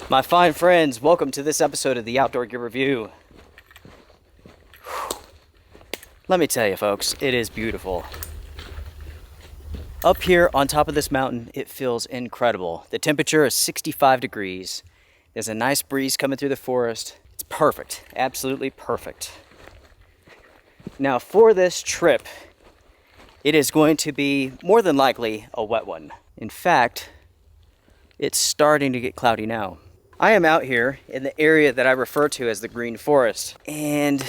My fine friends, welcome to this episode of the Outdoor Gear Review. Let me tell you folks, it is beautiful. Up here on top of this mountain, it feels incredible. The temperature is 65 degrees. There's a nice breeze coming through the forest. It's perfect, absolutely perfect. Now for this trip, it is going to be more than likely a wet one. In fact, it's starting to get cloudy now. I am out here in the area that I refer to as the Green Forest, and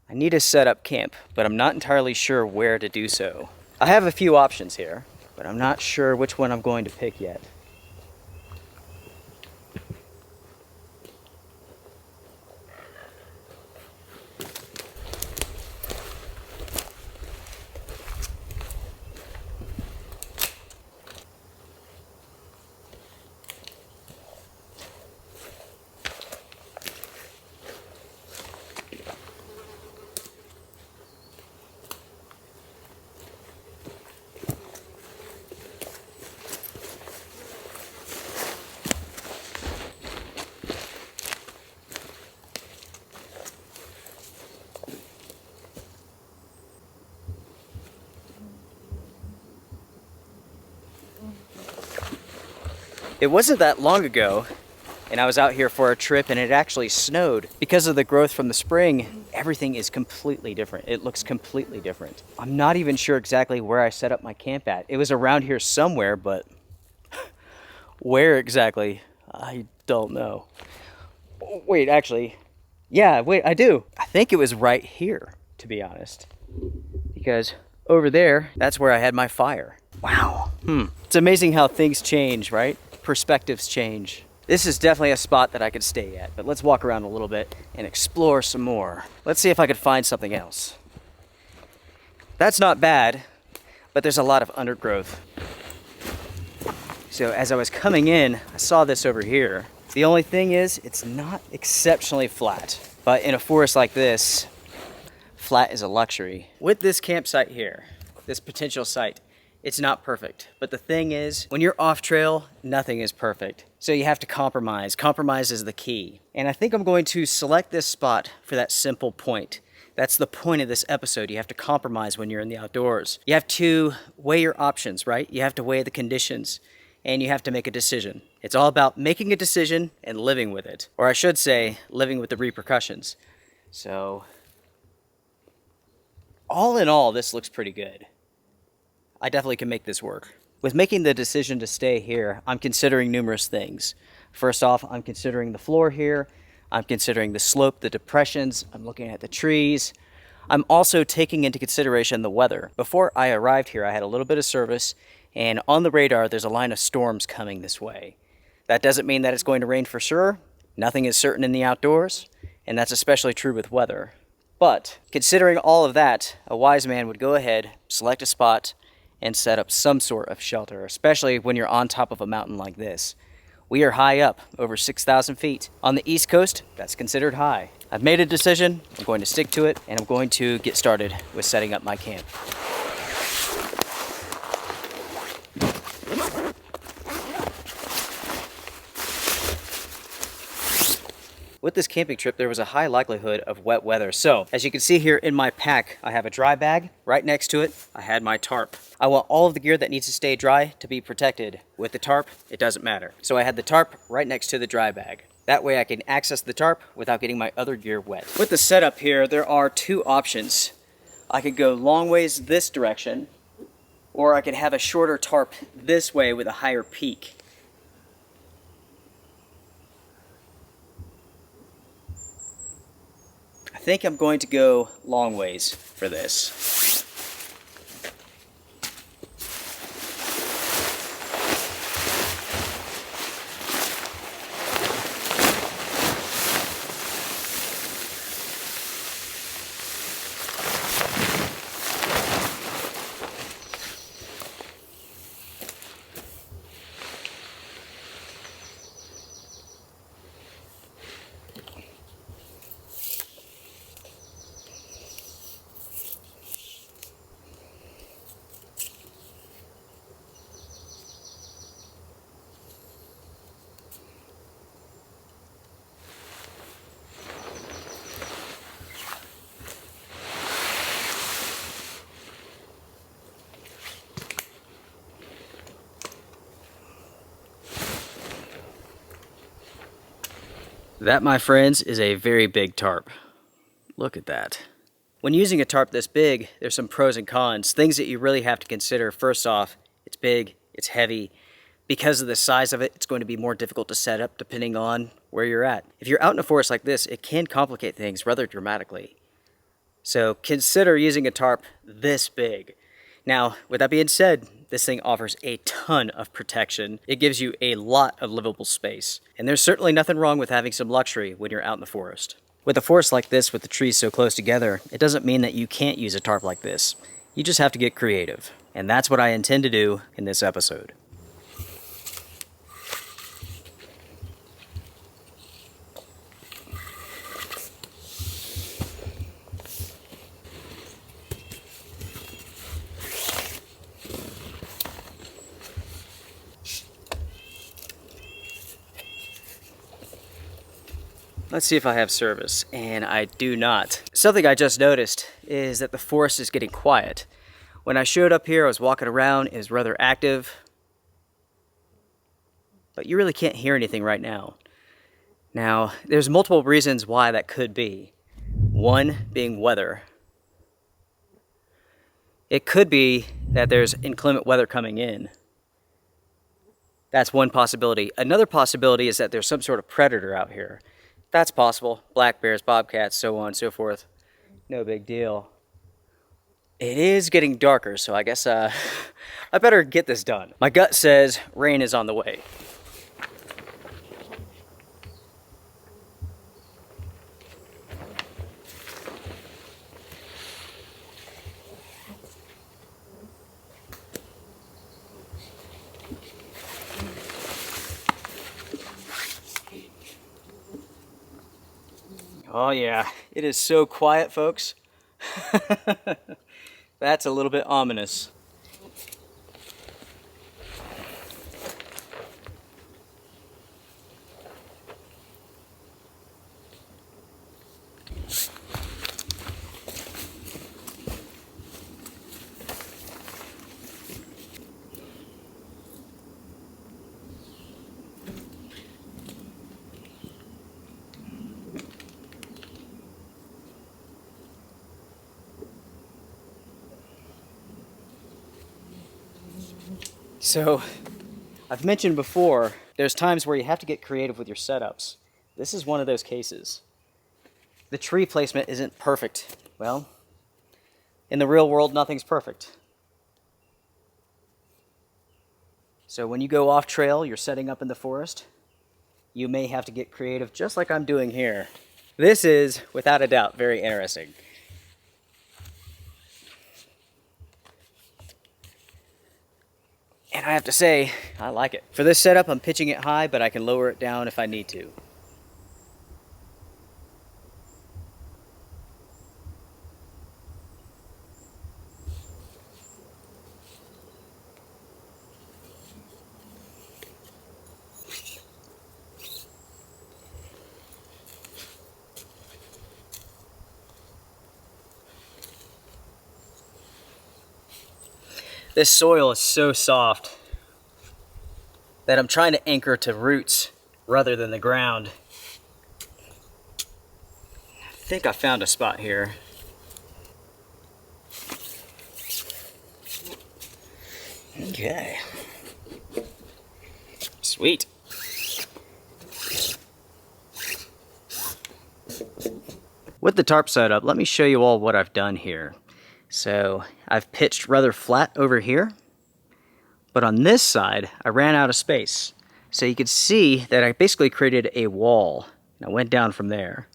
I need to set up camp, but I'm not entirely sure where to do so. I have a few options here, but I'm not sure which one I'm going to pick yet. It wasn't that long ago, and I was out here for a trip and it actually snowed. Because of the growth from the spring, everything is completely different. It looks completely different. I'm not even sure exactly where I set up my camp at. It was around here somewhere, but where exactly, I don't know. Wait, actually, yeah, wait, I do. I think it was right here, to be honest. Because over there, that's where I had my fire. Wow. It's amazing how things change, right? Perspectives change. This is definitely a spot that I could stay at, but let's walk around a little bit and explore some more. Let's see if I could find something else. That's not bad, but there's a lot of undergrowth. So as I was coming in, I saw this over here. The only thing is, it's not exceptionally flat, but in a forest like this, flat is a luxury. With this campsite here, this potential site, it's not perfect. But the thing is, when you're off trail, nothing is perfect. So you have to compromise. Compromise is the key. And I think I'm going to select this spot for that simple point. That's the point of this episode. You have to compromise when you're in the outdoors. You have to weigh your options, right? You have to weigh the conditions and you have to make a decision. It's all about making a decision and living with it. Or I should say, living with the repercussions. So, all in all, this looks pretty good. I definitely can make this work. With making the decision to stay here, I'm considering numerous things. First off, I'm considering the floor here. I'm considering the slope, the depressions. I'm looking at the trees. I'm also taking into consideration the weather. Before I arrived here, I had a little bit of service, and on the radar, there's a line of storms coming this way. That doesn't mean that it's going to rain for sure. Nothing is certain in the outdoors, and that's especially true with weather. But considering all of that, a wise man would go ahead, select a spot, and set up some sort of shelter, especially when you're on top of a mountain like this. We are high up, over 6,000 feet. On the East Coast, that's considered high. I've made a decision, I'm going to stick to it, and I'm going to get started with setting up my camp. With this camping trip, there was a high likelihood of wet weather. So, as you can see here in my pack, I have a dry bag. Right next to it, I had my tarp. I want all of the gear that needs to stay dry to be protected. With the tarp, it doesn't matter. So I had the tarp right next to the dry bag. That way I can access the tarp without getting my other gear wet. With the setup here, there are two options. I could go long ways this direction, or I could have a shorter tarp this way with a higher peak. I think I'm going to go long ways for this. That, my friends, is a very big tarp. Look at that. When using a tarp this big, there's some pros and cons. Things that you really have to consider. First off, it's big, it's heavy. Because of the size of it, it's going to be more difficult to set up depending on where you're at. If you're out in a forest like this, it can complicate things rather dramatically. So consider using a tarp this big. Now, with that being said, this thing offers a ton of protection. It gives you a lot of livable space. And there's certainly nothing wrong with having some luxury when you're out in the forest. With a forest like this, with the trees so close together, it doesn't mean that you can't use a tarp like this. You just have to get creative. And that's what I intend to do in this episode. Let's see if I have service, and I do not. Something I just noticed is that the forest is getting quiet. When I showed up here, I was walking around, it was rather active, but you really can't hear anything right now. Now, there's multiple reasons why that could be. One being weather. It could be that there's inclement weather coming in. That's one possibility. Another possibility is that there's some sort of predator out here. That's possible. Black bears, bobcats, so on and so forth. No big deal. It is getting darker, so I guess I better get this done. My gut says rain is on the way. Oh yeah, it is so quiet, folks. That's a little bit ominous. So, I've mentioned before, there's times where you have to get creative with your setups. This is one of those cases. The tree placement isn't perfect. Well, in the real world, nothing's perfect. So when you go off trail, you're setting up in the forest, you may have to get creative just like I'm doing here. This is, without a doubt, very interesting. And I have to say, I like it. For this setup, I'm pitching it high, but I can lower it down if I need to. This soil is so soft that I'm trying to anchor to roots rather than the ground. I think I found a spot here. Okay. Sweet. With the tarp setup, let me show you all what I've done here. So I've pitched rather flat over here, but on this side, I ran out of space. So you can see that I basically created a wall, and I went down from there.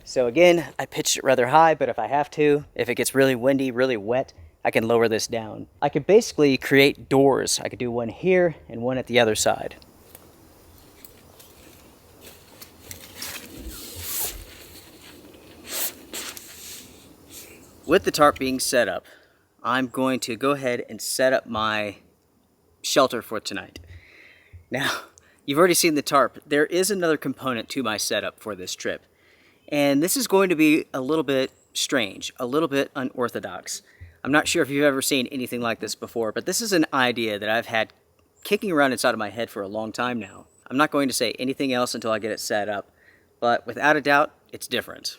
So again, I pitched it rather high, but if I have to, if it gets really windy, really wet, I can lower this down. I could basically create doors. I could do one here and one at the other side. With the tarp being set up, I'm going to go ahead and set up my shelter for tonight. Now, you've already seen the tarp. There is another component to my setup for this trip. And this is going to be a little bit strange, a little bit unorthodox. I'm not sure if you've ever seen anything like this before, but this is an idea that I've had kicking around inside of my head for a long time now. I'm not going to say anything else until I get it set up, but without a doubt, it's different.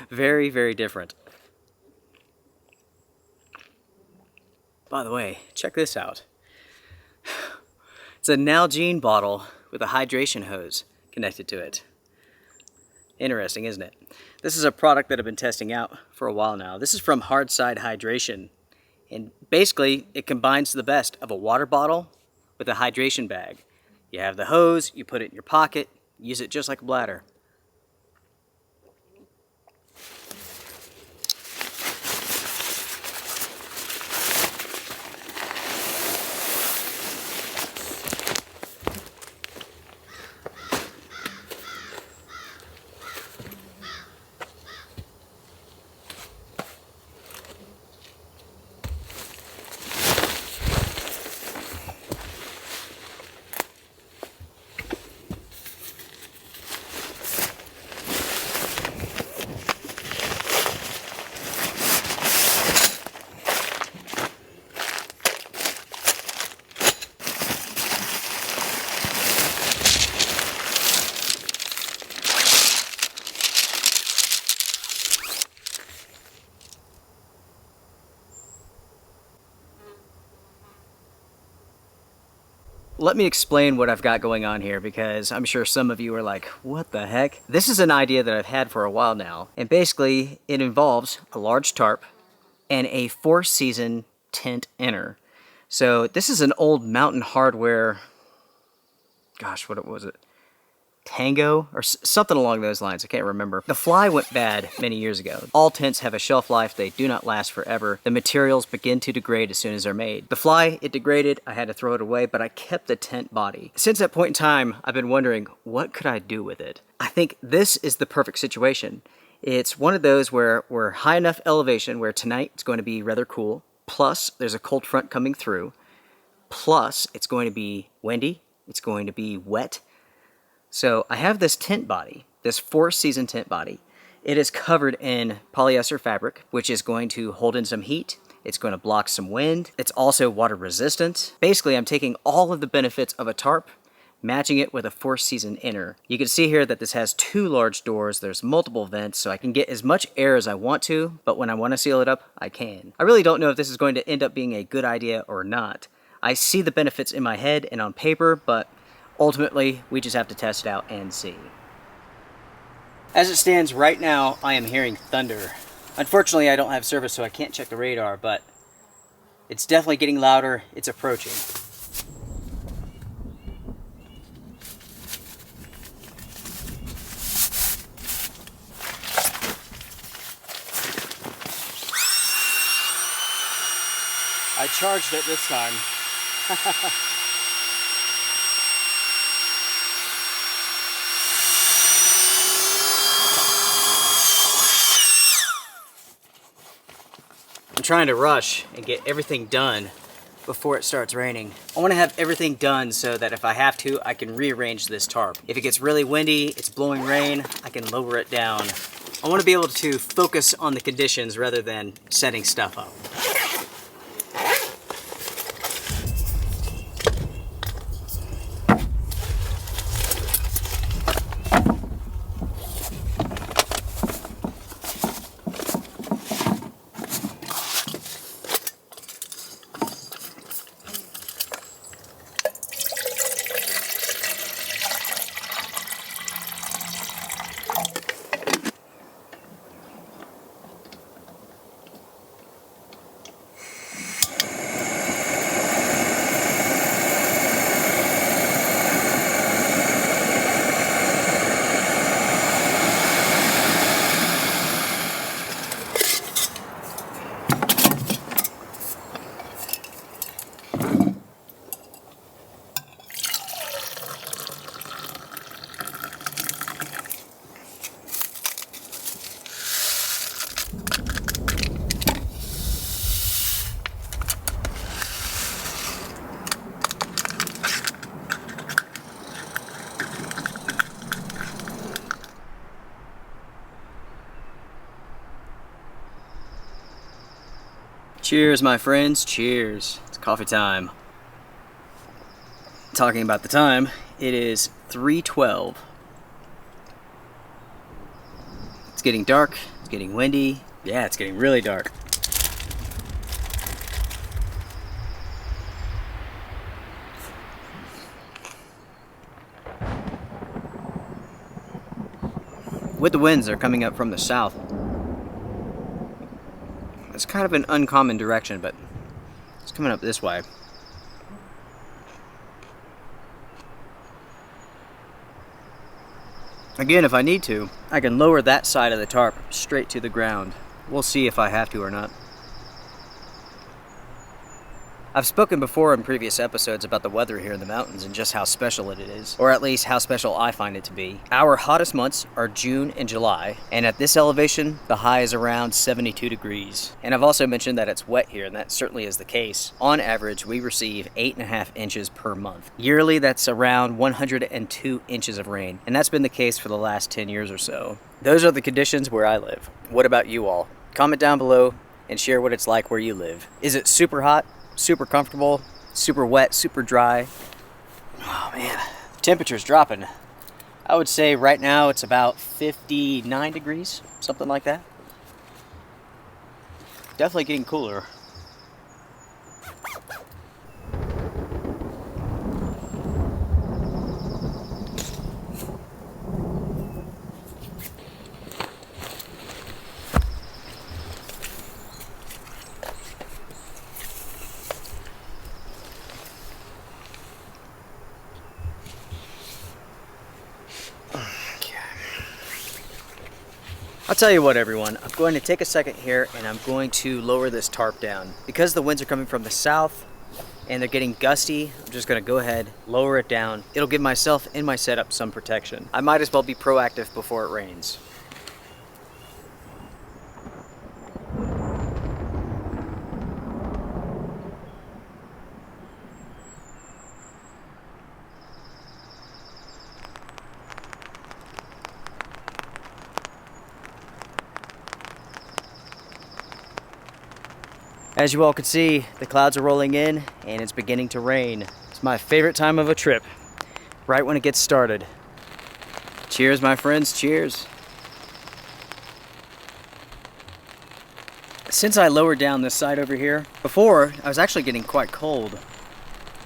Very, very different. By the way, check this out. It's a Nalgene bottle with a hydration hose connected to it. Interesting, isn't it? This is a product that I've been testing out for a while now. This is from Hardside Hydration. And basically, it combines the best of a water bottle with a hydration bag. You have the hose, you put it in your pocket, use it just like a bladder. Let me explain what I've got going on here, because I'm sure some of you are like, what the heck? This is an idea that I've had for a while now, and basically it involves a large tarp and a 4-season tent inner. So this is an old Mountain Hardware, gosh, what was it? Tango or something along those lines. I can't remember. The fly went bad many years ago. All tents have a shelf life. They do not last forever. The materials begin to degrade as soon as they're made. The fly, it degraded. I had to throw it away, but I kept the tent body. Since that point in time, I've been wondering, what could I do with it? I think this is the perfect situation. It's one of those where we're high enough elevation where tonight it's going to be rather cool. Plus, there's a cold front coming through. Plus, it's going to be windy. It's going to be wet. So I have this tent body, this 4-season tent body. It is covered in polyester fabric, which is going to hold in some heat. It's going to block some wind. It's also water resistant. Basically, I'm taking all of the benefits of a tarp, matching it with a 4-season inner. You can see here that this has 2 large doors. There's multiple vents, so I can get as much air as I want to, but when I want to seal it up, I can. I really don't know if this is going to end up being a good idea or not. I see the benefits in my head and on paper, but ultimately, we just have to test it out and see. As it stands right now, I am hearing thunder. Unfortunately, I don't have service, so I can't check the radar, but it's definitely getting louder. It's approaching. I charged it this time. I'm trying to rush and get everything done before it starts raining. I want to have everything done so that if I have to, I can rearrange this tarp. If it gets really windy, it's blowing rain, I can lower it down. I want to be able to focus on the conditions rather than setting stuff up. Cheers, my friends, cheers. It's Coffee time. Talking about the time, it is 3:12. It's getting dark, it's getting windy. Yeah, it's getting really dark. With the winds that are coming up from the south, it's kind of an uncommon direction, but it's coming up this way. Again, if I need to, I can lower that side of the tarp straight to the ground. We'll see if I have to or not. I've spoken before in previous episodes about the weather here in the mountains and just how special it is, or at least how special I find it to be. Our hottest months are June and July, and at this elevation, the high is around 72 degrees. And I've also mentioned that it's wet here, and that certainly is the case. On average, we receive 8.5 inches per month. Yearly, that's around 102 inches of rain, and that's been the case for the last 10 years or so. Those are the conditions where I live. What about you all? Comment down below and share what it's like where you live. Is it super hot? Super comfortable, super wet, super dry? Oh man, temperature's dropping. I would say right now it's about 59 degrees, something like that. Definitely getting cooler. I'll tell you what, everyone, I'm going to take a second here and I'm going to lower this tarp down. Because the winds are coming from the south and they're getting gusty, I'm just going to go ahead, lower it down. It'll give myself and my setup some protection. I might as well be proactive before it rains. As you all can see, the clouds are rolling in and it's beginning to rain. It's my favorite time of a trip, right when it gets started. Cheers, my friends, cheers. Since I lowered down this side over here, before I was actually getting quite cold,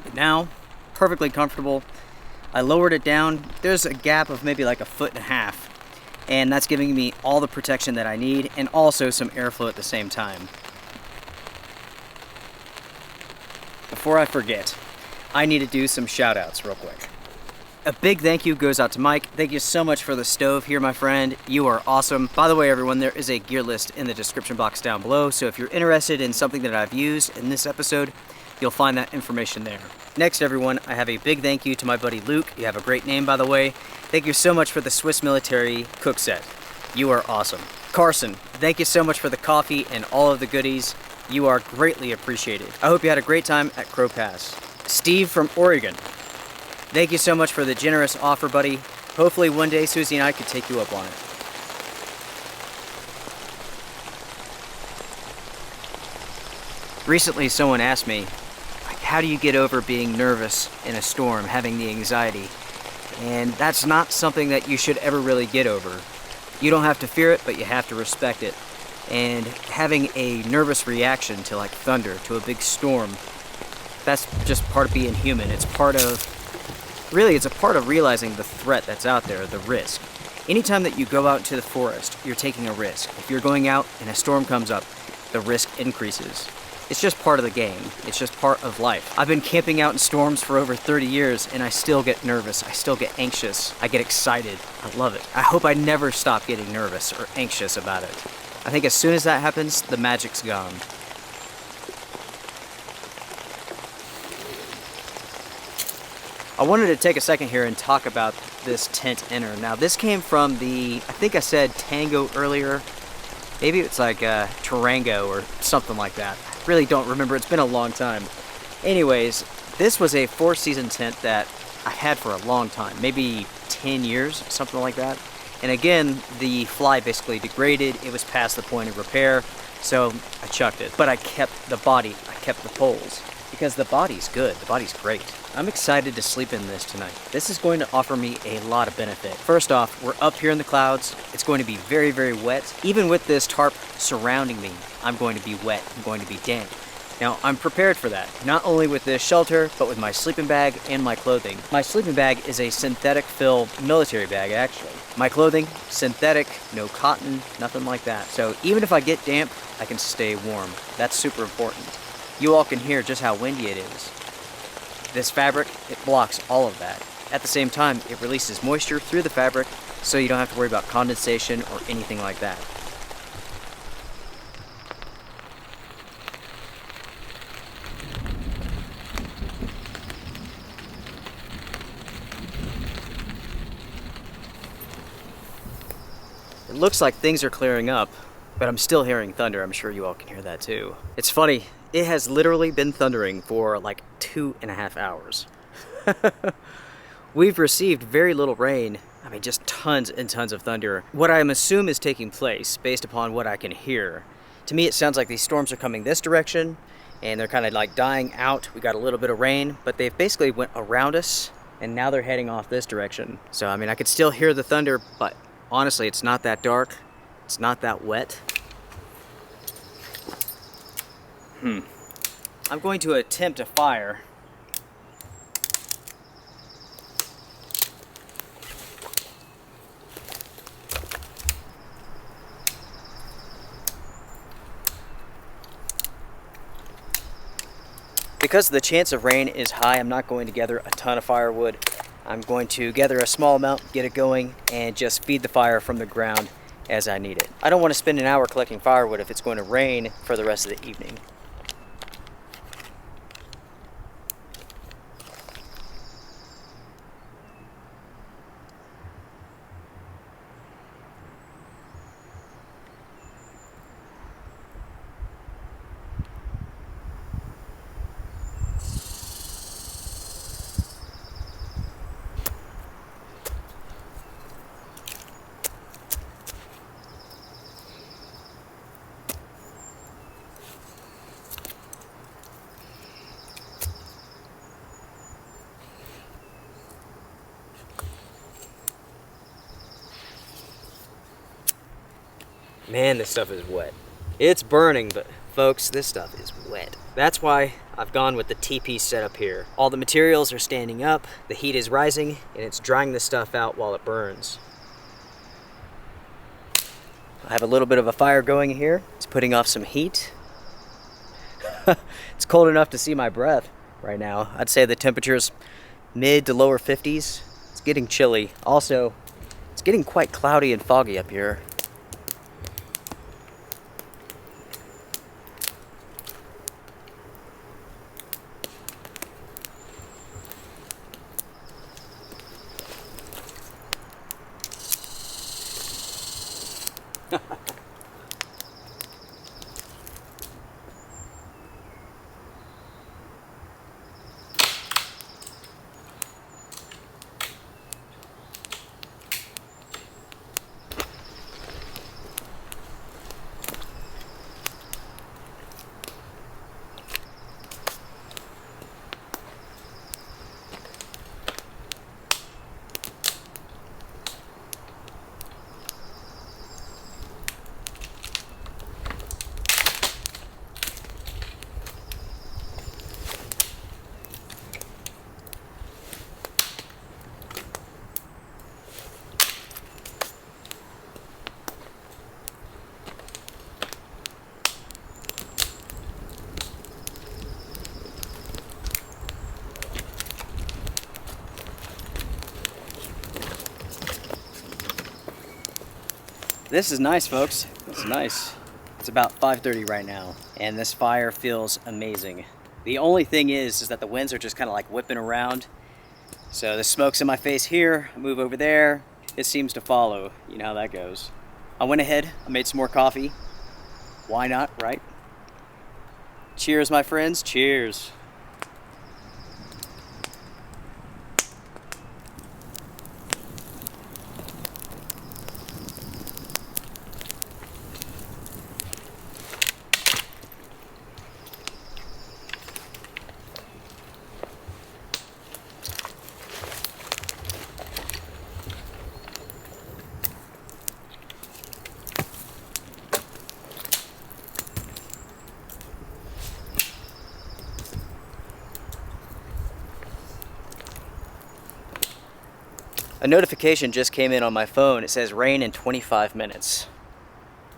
but now perfectly comfortable. I lowered it down. There's a gap of maybe like 1.5 feet, and that's giving me all the protection that I need and also some airflow at the same time. Before I forget, I need to do some shout outs real quick. A big thank you goes out to Mike. Thank you so much for the stove here, my friend. You are awesome. By the way, everyone, there is a gear list in the description box down below, so if you're interested in something that I've used in this episode, you'll find that information there. Next, everyone, I have a big thank you to my buddy Luke. You have a great name, by the way. Thank you so much for the Swiss military cook set. You are awesome. Carson, thank you so much for the coffee and all of the goodies. You are greatly appreciated. I hope you had a great time at Crow Pass. Steve from Oregon, thank you so much for the generous offer, buddy. Hopefully one day Susie and I could take you up on it. Recently someone asked me, like, how do you get over being nervous in a storm, having the anxiety? And that's not something that you should ever really get over. You don't have to fear it, but you have to respect it. And having a nervous reaction to like thunder, to a big storm, that's just part of being human. It's part of, really, it's a part of realizing the threat that's out there, the risk. Anytime that you go out into the forest, you're taking a risk. If you're going out and a storm comes up, the risk increases. It's just part of the game. It's just part of life. I've been camping out in storms for over 30 years and I still get nervous. I still get anxious. I get excited. I love it. I hope I never stop getting nervous or anxious about it. I think as soon as that happens, the magic's gone. I wanted to take a second here and talk about this tent inner. Now this came from the, I think I said Tango earlier. Maybe it's like Tarango or something like that. I really don't remember, it's been a long time. Anyways, this was a 4-season tent that I had for a long time, maybe 10 years, something like that. And again, the fly basically degraded, it was past the point of repair, so I chucked it. But I kept the body, I kept the poles. because the body's good. The body's great. I'm excited to sleep in this tonight. This is going to offer me a lot of benefit. First off, we're up here in the clouds. It's going to be very, very wet. Even with this tarp surrounding me, I'm going to be wet. I'm going to be damp. Now, I'm prepared for that, not only with this shelter, but with my sleeping bag and my clothing. My sleeping bag is a synthetic fill military bag, actually. My clothing, synthetic, no cotton, nothing like that. So even if I get damp, I can stay warm. That's super important. You all can hear just how windy it is. This fabric, it blocks all of that. At the same time, it releases moisture through the fabric, so you don't have to worry about condensation or anything like that. It looks like things are clearing up, but I'm still hearing thunder. I'm sure you all can hear that too. It's funny, it has literally been thundering for like 2.5 hours. We've received very little rain. I mean, just tons and tons of thunder. What I assume is taking place based upon what I can hear. To me, it sounds like these storms are coming this direction and they're kind of like dying out. We got a little bit of rain, but they've basically went around us and now they're heading off this direction. So, I mean, I could still hear the thunder, but honestly, it's not that dark. It's not that wet. I'm going to attempt a fire. Because the chance of rain is high, I'm not going to gather a ton of firewood. I'm going to gather a small amount, get it going, and just feed the fire from the ground as I need it. I don't want to spend an hour collecting firewood if it's going to rain for the rest of the evening. Man, this stuff is wet. It's burning, but folks, this stuff is wet. That's why I've gone with the TP setup here. All the materials are standing up, the heat is rising, and it's drying the stuff out while it burns. I have a little bit of a fire going here. It's putting off some heat. It's cold enough to see my breath right now. I'd say the temperature's mid to lower 50s. It's getting chilly. Also, it's getting quite cloudy and foggy up here. This is nice, folks. This is nice. It's about 5:30 right now, and this fire feels amazing. The only thing is that the winds are just kind of like whipping around. So the smoke's in my face here, I move over there, it seems to follow. You know how that goes. I went ahead, I made some more coffee. Why not, right? Cheers, my friends, cheers. A notification just came in on my phone. It says rain in 25 minutes.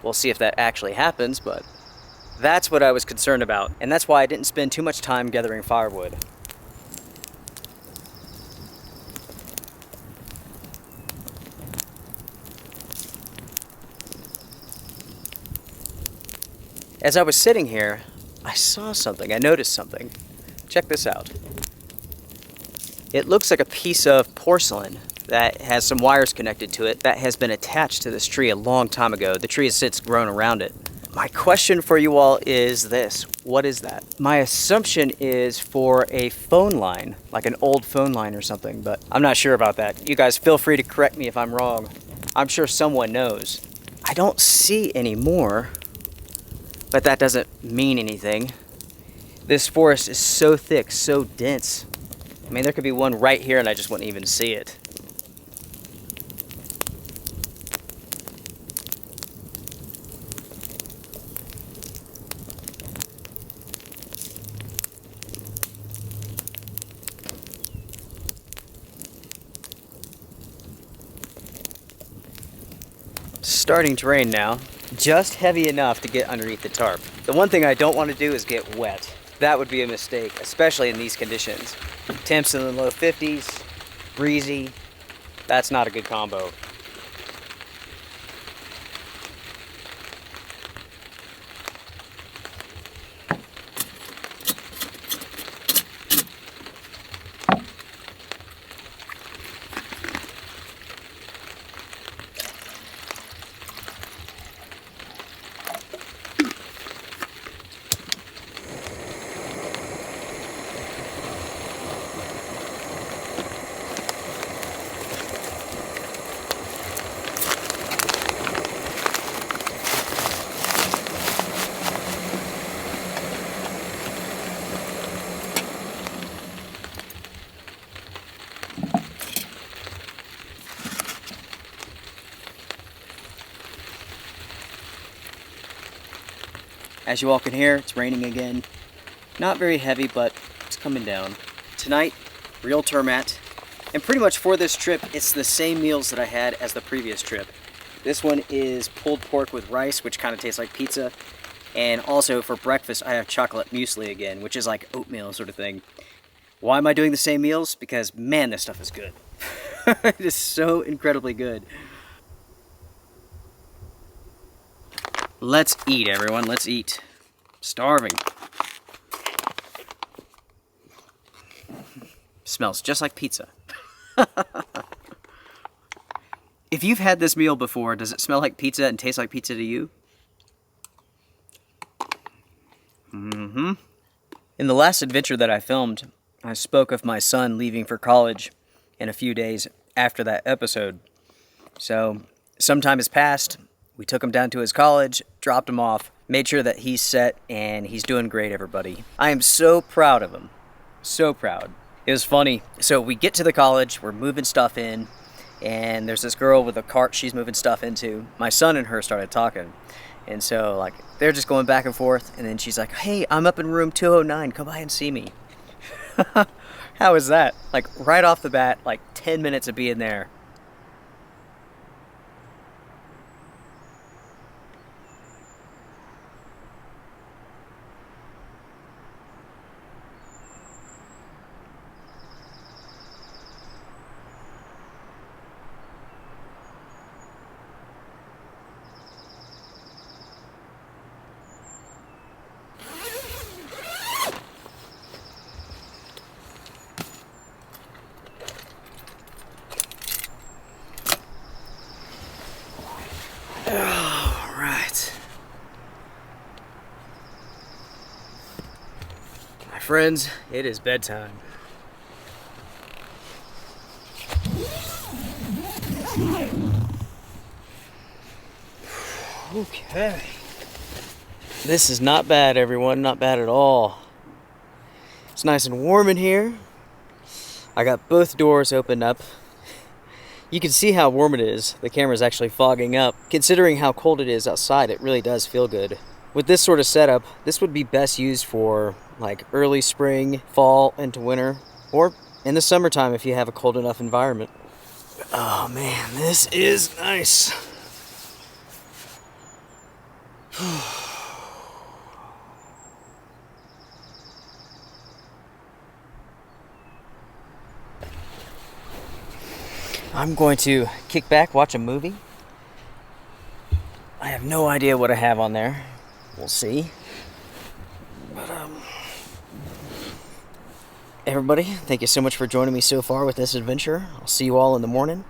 We'll see if that actually happens, but that's what I was concerned about. And that's why I didn't spend too much time gathering firewood. As I was sitting here, I saw something. I noticed something. Check this out. It looks like a piece of porcelain that has some wires connected to it that has been attached to this tree a long time ago. The tree has since grown around it. My question for you all is this. What is that? My assumption is for a phone line, like an old phone line or something, but I'm not sure about that. You guys feel free to correct me if I'm wrong. I'm sure someone knows. I don't see any more, but that doesn't mean anything. This forest is so thick, so dense. I mean, there could be one right here and I just wouldn't even see it. Starting to rain now, just heavy enough to get underneath the tarp. The one thing I don't want to do is get wet. That would be a mistake, especially in these conditions. Temps in the low 50s, breezy, that's not a good combo. As you all can hear, it's raining again. Not very heavy, but it's coming down. Tonight, real termat. And pretty much for this trip, it's the same meals that I had as the previous trip. This one is pulled pork with rice, which kind of tastes like pizza. And also for breakfast, I have chocolate muesli again, which is like oatmeal sort of thing. Why am I doing the same meals? Because man, this stuff is good. It is so incredibly good. Let's eat, everyone. Let's eat. Starving. Smells just like pizza. If you've had this meal before, does it smell like pizza and taste like pizza to you? Mm-hmm. In the last adventure that I filmed, I spoke of my son leaving for college in a few days after that episode. So, some time has passed. We took him down to his college, dropped him off, made sure that he's set, and he's doing great, everybody. I am so proud of him. So proud. It was funny. So we get to the college, we're moving stuff in, and there's this girl with a cart she's moving stuff into. My son and her started talking. And so, like, they're just going back and forth, and then she's like, hey, I'm up in room 209, come by and see me. How is that? Like, right off the bat, like 10 minutes of being there. Friends, it is bedtime. Okay. This is not bad, everyone. Not bad at all. It's nice and warm in here. I got both doors opened up. You can see how warm it is. The camera's actually fogging up. Considering how cold it is outside, it really does feel good. With this sort of setup, this would be best used for like early spring, fall into winter, or in the summertime if you have a cold enough environment. Oh man, this is nice. I'm going to kick back, watch a movie. I have no idea what I have on there. We'll see. But everybody, thank you so much for joining me so far with this adventure. I'll see you all in the morning.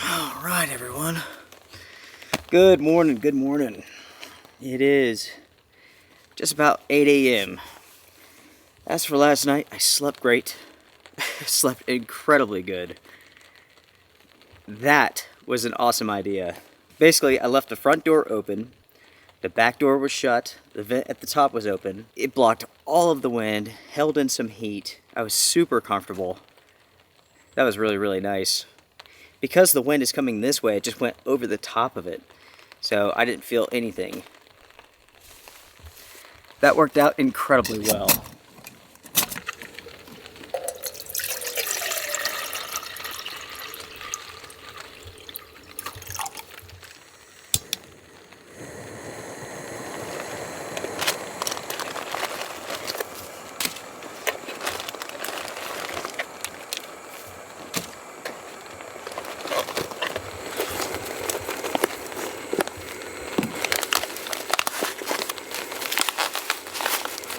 Alright everyone, good morning, good morning. It is just about 8 a.m. As for last night, I slept great. Slept incredibly good. That was an awesome idea. Basically, I left the front door open, the back door was shut, the vent at the top was open. It blocked all of the wind, held in some heat. I was super comfortable. That was really, really nice. Because the wind is coming this way, it just went over the top of it. So I didn't feel anything. That worked out incredibly well.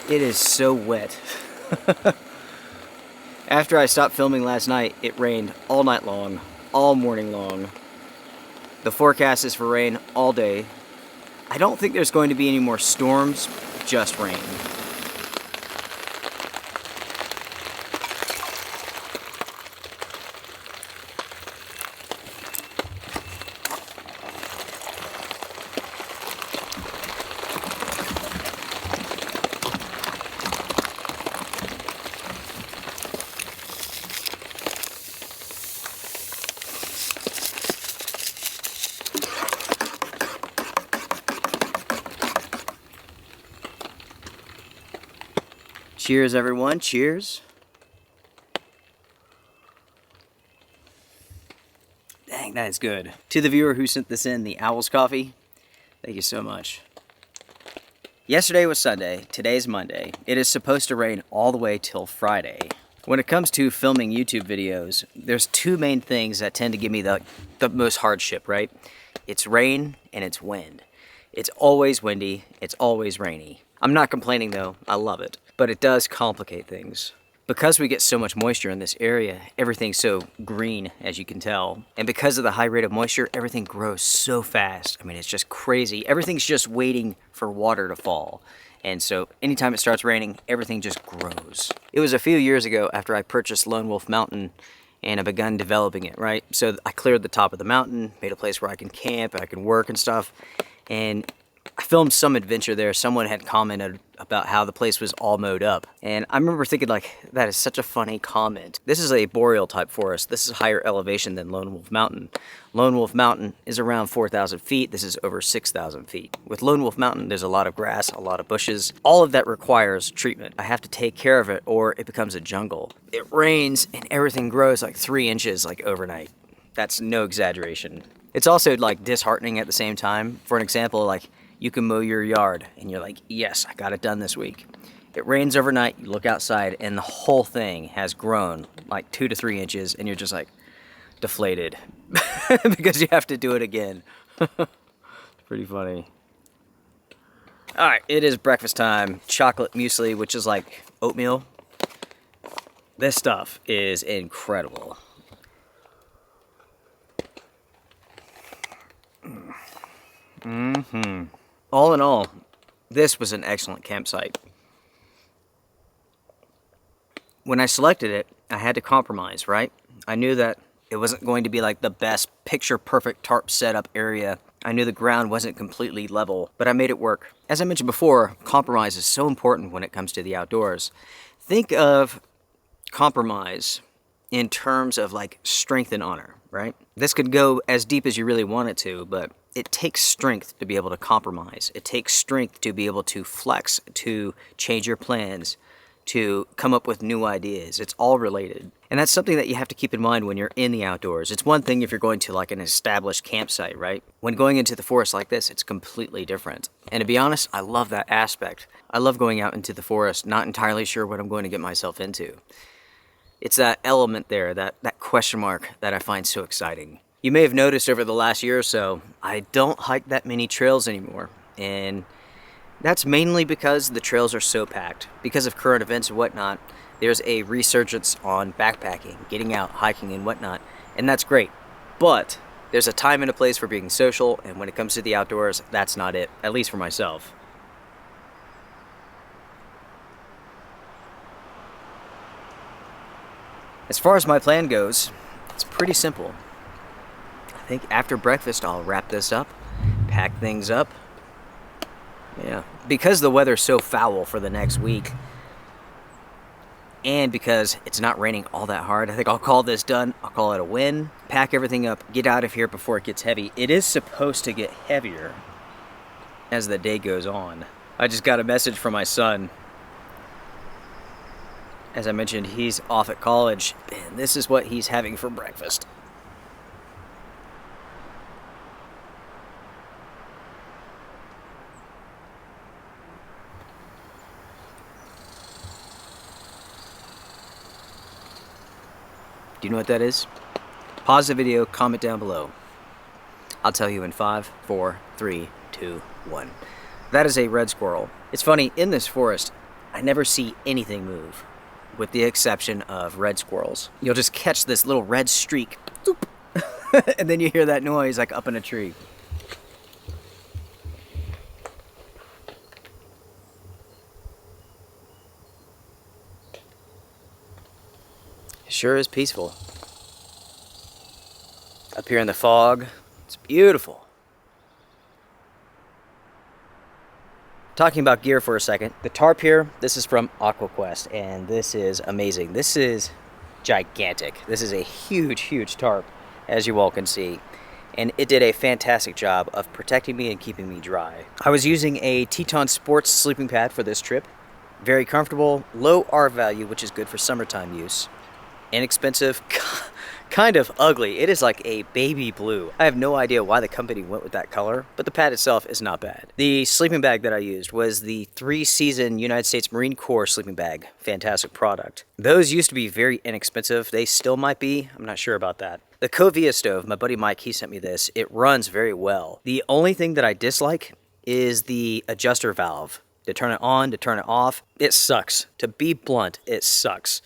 It is so wet. After I stopped filming last night, it rained all night long, all morning long. The forecast is for rain all day. I don't think there's going to be any more storms, just rain. Cheers, everyone. Cheers. Dang, that is good. To the viewer who sent this in, the Owl's Coffee, thank you so much. Yesterday was Sunday. Today's Monday. It is supposed to rain all the way till Friday. When it comes to filming YouTube videos, there's two main things that tend to give me the most hardship, right? It's rain and it's wind. It's always windy. It's always rainy. I'm not complaining though. I love it. But it does complicate things. Because we get so much moisture in this area, everything's so green, as you can tell. And because of the high rate of moisture, everything grows so fast. I mean, it's just crazy. Everything's just waiting for water to fall. And so anytime it starts raining, everything just grows. It was a few years ago after I purchased Lone Wolf Mountain and I begun developing it, right? So I cleared the top of the mountain, made a place where I can camp, I can work and stuff. And I filmed some adventure there. Someone had commented about how the place was all mowed up. And I remember thinking, like, that is such a funny comment. This is a boreal type forest. This is higher elevation than Lone Wolf Mountain. Lone Wolf Mountain is around 4,000 feet. This is over 6,000 feet. With Lone Wolf Mountain, there's a lot of grass, a lot of bushes. All of that requires treatment. I have to take care of it or it becomes a jungle. It rains and everything grows like 3 inches like overnight. That's no exaggeration. It's also like disheartening at the same time. For an example, like, you can mow your yard and you're like, yes, I got it done this week. It rains overnight, you look outside, and the whole thing has grown like 2 to 3 inches, and you're just like deflated because you have to do it again. It's pretty funny. All right, it is breakfast time. Chocolate muesli, which is like oatmeal. This stuff is incredible. All in all, this was an excellent campsite. When I selected it, I had to compromise, right? I knew that it wasn't going to be like the best picture-perfect tarp setup area. I knew the ground wasn't completely level, but I made it work. As I mentioned before, compromise is so important when it comes to the outdoors. Think of compromise in terms of like strength and honor, right? This could go as deep as you really want it to, but it takes strength to be able to compromise. It takes strength to be able to flex, to change your plans, to come up with new ideas. It's all related. And that's something that you have to keep in mind when you're in the outdoors. It's one thing if you're going to like an established campsite, right? When going into the forest like this, it's completely different. And to be honest, I love that aspect. I love going out into the forest, not entirely sure what I'm going to get myself into. It's that element there, that question mark that I find so exciting. You may have noticed over the last year or so, I don't hike that many trails anymore. And that's mainly because the trails are so packed. Because of current events and whatnot, there's a resurgence on backpacking, getting out, hiking and whatnot. And that's great. But there's a time and a place for being social, and when it comes to the outdoors, that's not it, at least for myself. As far as my plan goes, it's pretty simple. I think after breakfast, I'll wrap this up, pack things up. Yeah, because the weather's so foul for the next week, and because it's not raining all that hard, I think I'll call this done. I'll call it a win. Pack everything up, get out of here before it gets heavy. It is supposed to get heavier as the day goes on. I just got a message from my son. As I mentioned, he's off at college, and this is what he's having for breakfast. Do you know what that is? Pause the video, comment down below. I'll tell you in 5, 4, 3, 2, 1. That is a red squirrel. It's funny, in this forest, I never see anything move, with the exception of red squirrels. You'll just catch this little red streak, and then you hear that noise like up in a tree. It sure is peaceful. Up here in the fog, it's beautiful. Talking about gear for a second, the tarp here, this is from AquaQuest, and this is amazing. This is gigantic. This is a huge, huge tarp, as you all can see, and it did a fantastic job of protecting me and keeping me dry. I was using a Teton sports sleeping pad for this trip. Very comfortable, low R value, which is good for summertime use. Inexpensive, kind of ugly. It is like a baby blue. I have no idea why the company went with that color, but the pad itself is not bad. The sleeping bag that I used was the 3-season United States Marine Corps sleeping bag. Fantastic product. Those used to be very inexpensive. They still might be. I'm not sure about that. The Covia stove, my buddy Mike, he sent me this. It runs very well. The only thing that I dislike is the adjuster valve. To turn it on, to turn it off. It sucks. To be blunt, it sucks.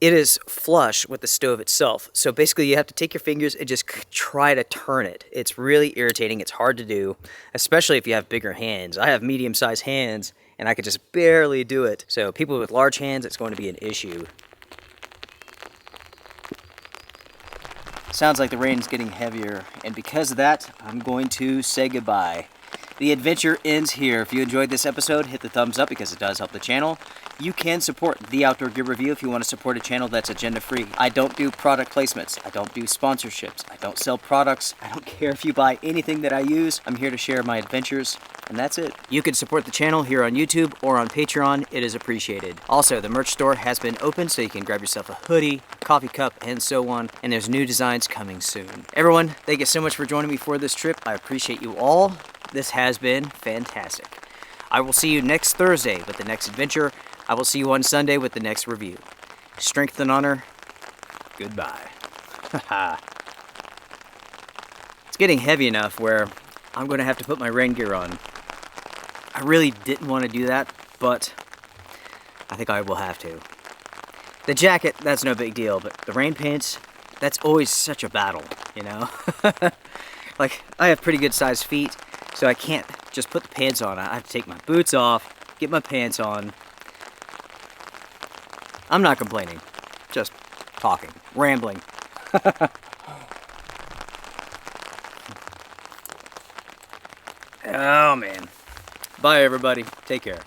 It is flush with the stove itself. So basically you have to take your fingers and just try to turn it. It's really irritating. It's hard to do, especially if you have bigger hands. I have medium-sized hands and I could just barely do it. So people with large hands, it's going to be an issue. Sounds like the rain's getting heavier, and because of that, I'm going to say goodbye. The adventure ends here. If you enjoyed this episode, hit the thumbs up because it does help the channel. You can support The Outdoor Gear Review if you want to support a channel that's agenda-free. I don't do product placements. I don't do sponsorships. I don't sell products. I don't care if you buy anything that I use. I'm here to share my adventures, and that's it. You can support the channel here on YouTube or on Patreon. It is appreciated. Also, the merch store has been open, so you can grab yourself a hoodie, a coffee cup, and so on. And there's new designs coming soon. Everyone, thank you so much for joining me for this trip. I appreciate you all. This has been fantastic. I will see you next Thursday with the next adventure. I will see you on Sunday with the next review. Strength and honor, goodbye. It's getting heavy enough where I'm going to have to put my rain gear on. I really didn't want to do that, but I think I will have to. The jacket, that's no big deal, but the rain pants, that's always such a battle, you know? Like, I have pretty good sized feet, so I can't just put the pants on. I have to take my boots off, get my pants on. I'm not complaining, just talking, rambling. Oh man. Bye everybody, take care.